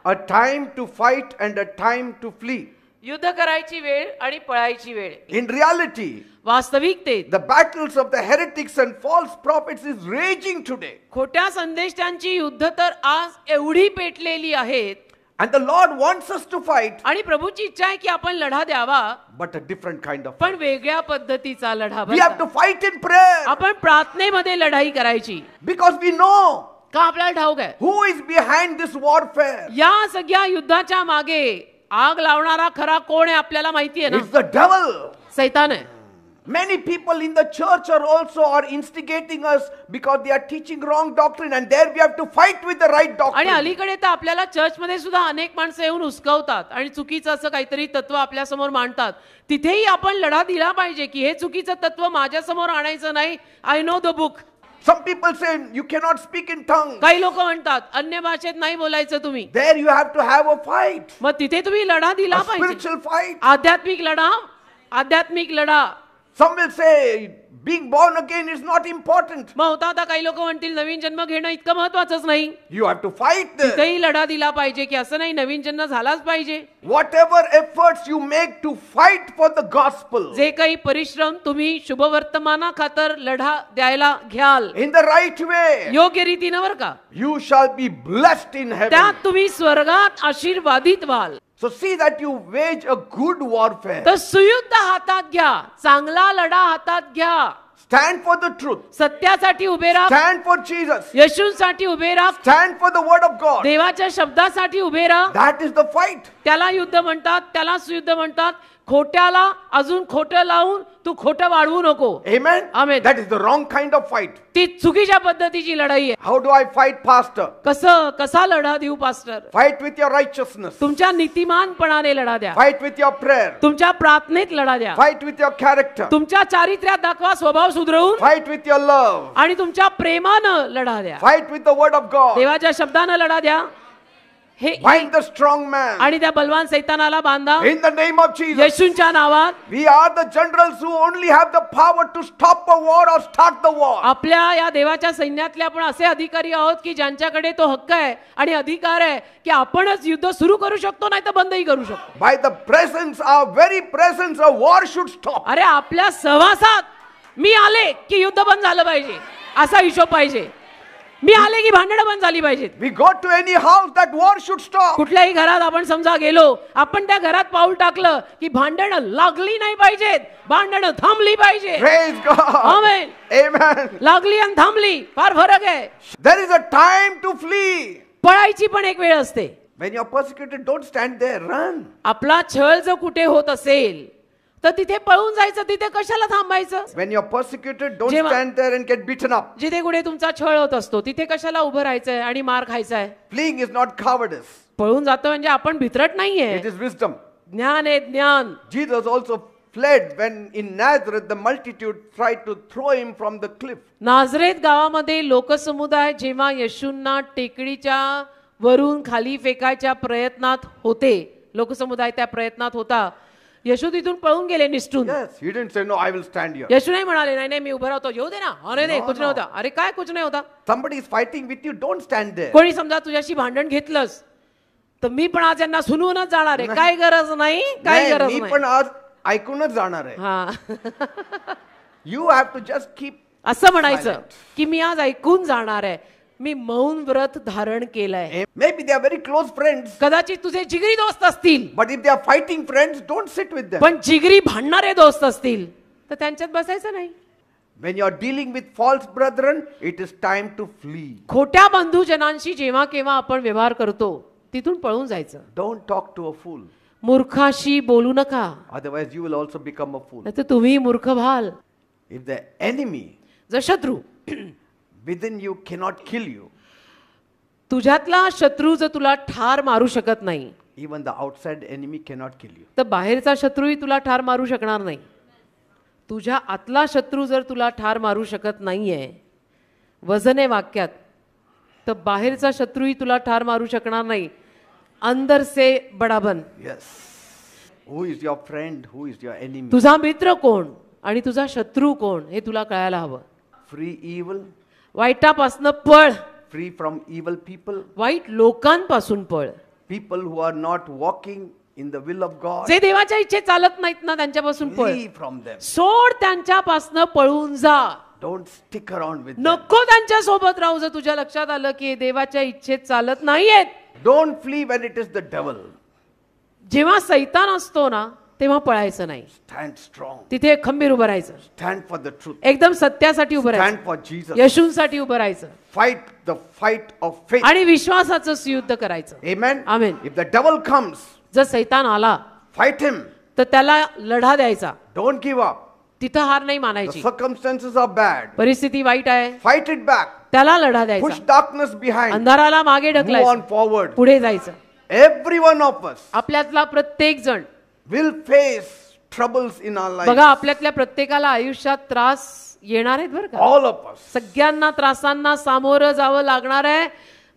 A time to fight and a time to flee. युद्ध करायची वेळ आणि पळायची वेळ. In reality, वास्तविकतेत the battles of the heretics and false prophets is raging today. खोट्या संदेष्टांची युद्ध तर आज एवढी पेटलेली आहेत. And the Lord wants us to fight. आणि प्रभूची इच्छा आहे की आपण लढा द्यावा, But a different kind of. पण वेगळ्या पद्धतीचा लढा. We have to fight in prayer. आपण प्रार्थनेमध्ये लढाई करायची. Because we know का आपल्याला ठाऊक आहे who is behind this warfare. या सगळ्या युद्धाच्या मागे आग लावणारा खरा कोण आहे आपल्याला माहिती आहे ना. It's the devil. सैतान आहे. Many people in the church are instigating us because they are teaching wrong doctrine, and there we have to fight with the right आणि doctrine. अलीकडे तर आपल्याला चर्चमध्ये सुद्धा अनेक माणसं येऊन उस्कवतात आणि चुकीचं असं काहीतरी तत्व आपल्या समोर मांडतात. तिथेही आपण लढा दिला पाहिजे की हे चुकीचं तत्व माझ्या समोर आणायचं नाही. I know the book. Some people say you cannot speak in tongues. काही लोक म्हणतात अन्य भाषेत नाही बोलायचं तुम्ही. There you have to have a fight. मग तिथे तुम्ही लढा दिला A पाहिजे. spiritual fight. आध्यात्मिक लढा. आध्यात्मिक लढा. Some will say being born again is not important. मग होता काही लोक म्हणतील नवीन जन्म घेणं इतकं महत्वाचंच नाही. You have to fight there. तिथेही लढा दिला पाहिजे की असं नाही नवीन जन्म झालाच पाहिजे. Whatever efforts you make to fight for the gospel, जे काही परिश्रम तुम्ही शुभवर्तमाना खातर लढा द्यायला घ्याल in the right way, योग्य रीतीनं बरं का, you shall be blessed in heaven. त्यात तुम्ही स्वर्गात आशीर्वादित व्हाल. So see that you wage a good warfare. तर सुयुद्ध हातात घ्या. चांगला लढा हातात घ्या. Stand for the truth. सत्यासाठी उभे राहा. Stand for Jesus. येशूसाठी उभे राहा. Stand for the word of God. देवाच्या शब्दासाठी उभे राहा. That is the fight. त्याला युद्ध म्हणतात. त्याला सुयुद्ध म्हणतात. खोट्याला अजून खोटं लावून तू खोटं वाढवू नको. Amen. Amen. That is the wrong kind of fight. ती चुकीच्या पद्धतीची लढाई आहे. How do I fight, pastor? कसा लढा देऊ pastor? Fight with your righteousness. तुमच्या नीतिमानपणाने लढा द्या. Fight with your prayer. तुमच्या प्रार्थनेत लढा द्या. Fight with your character. तुमच्या चारित्र्यात दाखवा स्वभाव सुधरवून. Fight with your love. आणि तुमच्या प्रेमानं लढा द्या. Fight with the word of God. देवाच्या शब्दानं लढा द्या. हे Bind the strong man. आणि त्या बलवान सैतानाला बांधा In the name of Jesus. येशूंच्या नावात. We are the generals who only have the power to stop a war or start the war. आपल्या या देवाच्या सैन्यातले आपण असे अधिकारी आहोत की ज्यांच्याकडे तो हक्क आहे आणि अधिकार आहे की आपणच युद्ध सुरू करू शकतो नाही तर बंदही करू शकतो. By the presence, our very presence, a war should stop. अरे आपल्या सहवासात मी आले की युद्ध बंद झालं पाहिजे असा हिशोब पाहिजे. मी आले की भांडणं बंद झाली पाहिजेत. We go to any house, that war should stop. कुठल्याही घरात आपण समजा गेलो, आपण त्या घरात पाऊल टाकलं की भांडणं लागली नाही पाहिजेत, भांडणं थांबली पाहिजे. Praise God. Amen. Amen. लागली आणि थांबली फार फरक आहे. There is a time to flee. पळायची पण एक वेळ असते. When you are persecuted, don't stand there, run. आपला छळ जर कुठे होत असेल तर तिथे पळून जायचं. तिथे कशाला थांबायचं? When you are persecuted, don't जेव्हा- stand there and get beaten up. जिथे कुठे तुमचा छळ होत असतो तिथे कशाला उभं राहायचंय आणि मार खायचाय? Fleeing is not cowardice. पळून जातो म्हणजे आपण भित्रट नाहीये. It is wisdom. ज्ञान आहे ज्ञान. Jesus also fled when in Nazareth the multitude tried to throw him from the cliff. नाझरेत गावामध्ये लोकसमुदाय जेव्हा येशूंना टेकडीच्या वरून खाली फेकायच्या प्रयत्नात होते, लोकसमुदाय त्या प्रयत्नात होता, येशू तिथून पळून गेले निष्ठून. Yes, he didn't say no, I will stand here. येशू नाही म्हणाले नाही नाही मी उभा राहतो, येऊ दे ना. अरे नाही No, कुछ no. नाही होता. अरे काय कुछ नाही होता? Somebody is fighting with you, don't stand there. कोणी समजा तुझ्याशी भांडण घेतलंस तर मी पण आज यांना सुनवूनच जाणार आहे. काय गरज नाही, काय नाही, गरज मी नाही. पण आज ऐकूनच जाणार आहे. हा You have to just keep असं म्हणायचं silent. की मी आज ऐकून जाणार आहे. मी मौन व्रत धारण केलंय. Maybe they are very close friends, कदाचित तुझे जिगरी दोस्त असतील, but if they are fighting friends, don't sit with them. पण जिगरी भांडणारे दोस्त असतील तर त्यांच्यात बसायचं नाही. When you are dealing with false brethren, it is time to flee. खोट्या बंधुजनांशी जेव्हा केव्हा आपण व्यवहार करतो तिथून पळून जायचं. Don't talk to a fool. मूर्खाशी बोलू नका, Otherwise you will also become a fool. नाहीतर तुम्ही मूर्ख व्हाल. If the enemy जर शत्रू within you cannot kill you, तुझ्यातला शत्रू जर तुला ठार मारू शकत नाही, even the outside enemy cannot kill you. तर बाहेरचा शत्रूही तुला ठार मारू शकणार नाही. तुझ्या आतला शत्रू जर तुला ठार मारू शकत नाहीये, वजन आहे वाक्यात, तर बाहेरचा शत्रूही तुला ठार मारू शकणार नाही. अंदर से बडा बन. Yes. Who is your friend? Who is your enemy? तुझा मित्र कोण आणि तुझा शत्रू कोण हे तुला कळायला हवं. Free evil, वाईटापासनं पळ, free from evil people, वाईट लोकांपासून पळ. people who are not walking in the will of God. जे देवाच्या इच्छेत चालत नाहीत ना त्यांच्यापासून पळ. Flee from them. सोड, त्यांच्यापासनं पळून जा. Don't stick around with them. नको त्यांच्या सोबत राहू. जर तुझ्या लक्षात आलं की हे देवाच्या इच्छेत चालत नाहीयेत, Don't flee when it is the devil. जेव्हा सैतान असतो ना तेव्हा पळायचं नाही. Stand strong. तिथे खंबीर उभं राहायचं. Stand for the truth. एकदम सत्यासाठी उभं Stand राहायचं. for Jesus. येशूंसाठी उभं राहायचं Fight the fight of faith. आणि विश्वासाचं युद्ध करायचं. Amen. Amen. If the devil comes, जर सैतान आला fight him. तर त्याला लढा द्यायचा. Don't give up. तिथं हार नाही The मानायची. circumstances are bad. परिस्थिती वाईट आहे, Fight it back. त्याला लढा Push द्यायचा. darkness behind. अंधाराला मागे Move on ढकलायचं, forward. पुढे जायचं. Every one of us आपल्यातला प्रत्येक जण will face troubles in our life. बघा, आपल्यातल्या प्रत्येकाला आयुष्यात त्रास येणार आहेत बरं का. All of us. सगळ्यांना त्रासांना सामोरं जावं लागणार आहे.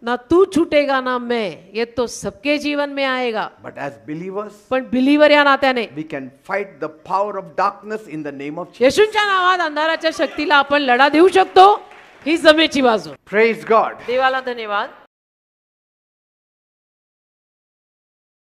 ना तू छूटेगा ना मैं, ये तो सबके जीवन में आएगा. But as believers, पण बिलीवर या नात्याने we can fight the power of darkness in the name of Jesus. येशूंच्या नावात अंधाराच्या शक्तीला आपण लढा देऊ शकतो. ही जमेची बाजू. Praise God. देवाला धन्यवाद.